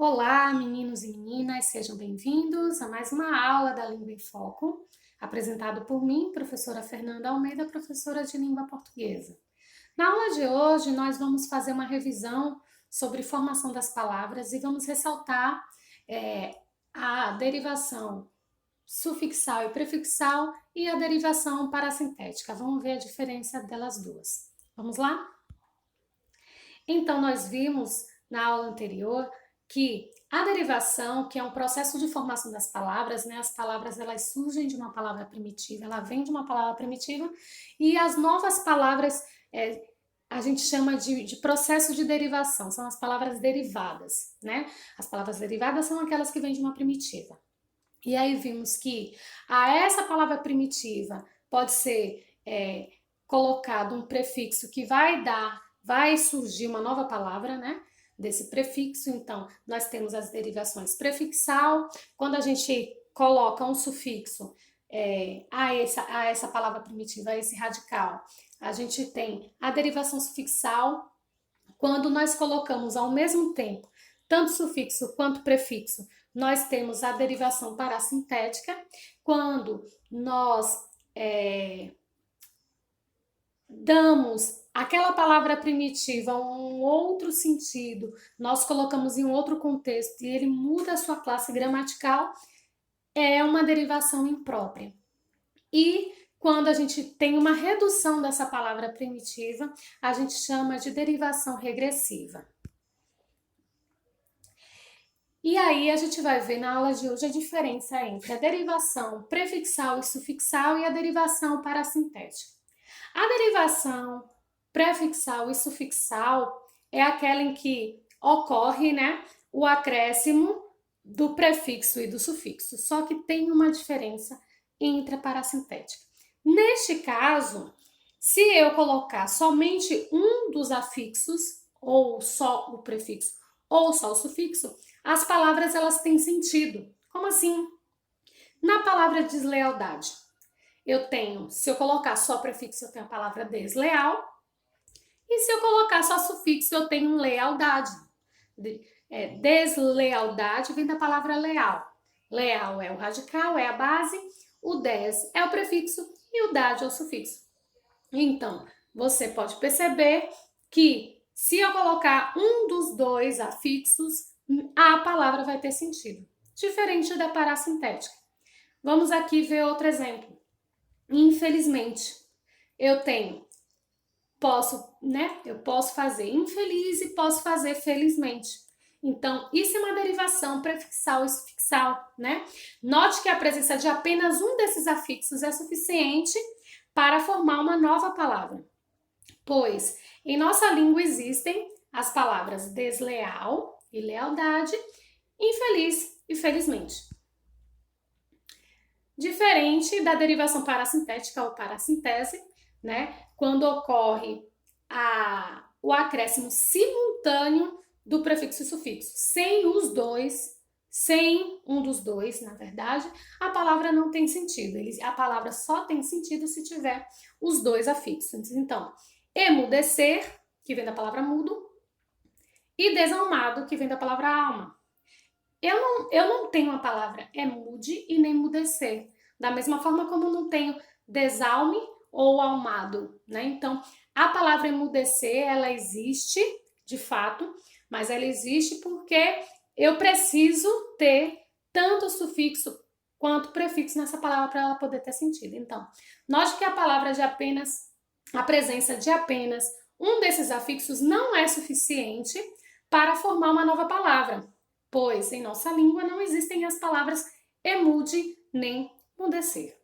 Olá, meninos e meninas, sejam bem-vindos a mais uma aula da Língua em Foco, apresentado por mim, professora Fernanda Almeida, professora de língua portuguesa. Na aula de hoje, nós vamos fazer uma revisão sobre formação das palavras e vamos ressaltar a derivação sufixal e prefixal e a derivação parassintética. Vamos ver a diferença delas duas. Vamos lá? Então, nós vimos na aula anterior que a derivação, que é um processo de formação das palavras, né? As palavras elas surgem de uma palavra primitiva, ela vem de uma palavra primitiva e as novas palavras a gente chama de processo de derivação, são as palavras derivadas, né? As palavras derivadas são aquelas que vêm de uma primitiva. E aí vimos que a essa palavra primitiva pode ser colocado um prefixo que vai surgir uma nova palavra, né? Desse prefixo, então, nós temos as derivações prefixal, quando a gente coloca um sufixo a essa palavra primitiva, a esse radical, a gente tem a derivação sufixal, quando nós colocamos ao mesmo tempo tanto sufixo quanto prefixo, nós temos a derivação parassintética, quando nós damos aquela palavra primitiva um outro sentido, nós colocamos em um outro contexto e ele muda a sua classe gramatical, é uma derivação imprópria. E quando a gente tem uma redução dessa palavra primitiva, a gente chama de derivação regressiva. E aí a gente vai ver na aula de hoje a diferença entre a derivação prefixal e sufixal e a derivação parassintética. A derivação prefixal e sufixal é aquela em que ocorre, né, o acréscimo do prefixo e do sufixo, só que tem uma diferença entre a parassintética. Neste caso, se eu colocar somente um dos afixos, ou só o prefixo, ou só o sufixo, as palavras elas têm sentido. Como assim? Na palavra deslealdade, se eu colocar só prefixo, eu tenho a palavra desleal, e se eu colocar só sufixo, eu tenho lealdade. Deslealdade vem da palavra leal. Leal é o radical, é a base, o des é o prefixo e o dade é o sufixo. Então, você pode perceber que se eu colocar um dos dois afixos, a palavra vai ter sentido, diferente da parassintética. Vamos aqui ver outro exemplo. Infelizmente, eu posso fazer infeliz e posso fazer felizmente. Então, isso é uma derivação prefixal e sufixal, né? Note que a presença de apenas um desses afixos é suficiente para formar uma nova palavra, pois em nossa língua existem as palavras desleal e lealdade, infeliz e felizmente. Diferente da derivação parassintética ou parassintese, né? Quando ocorre o acréscimo simultâneo do prefixo e sufixo. Sem um dos dois, na verdade, a palavra não tem sentido. A palavra só tem sentido se tiver os dois afixos. Então, emudecer, que vem da palavra mudo, e desalmado, que vem da palavra alma. Eu não tenho a palavra emude e nem mudecer, da mesma forma como não tenho desalme ou almado, né? Então, a palavra emudecer, ela existe, de fato, mas ela existe porque eu preciso ter tanto sufixo quanto prefixo nessa palavra para ela poder ter sentido. Então, note que a presença de apenas um desses afixos não é suficiente para formar uma nova palavra, pois em nossa língua não existem as palavras emude nem mudecer.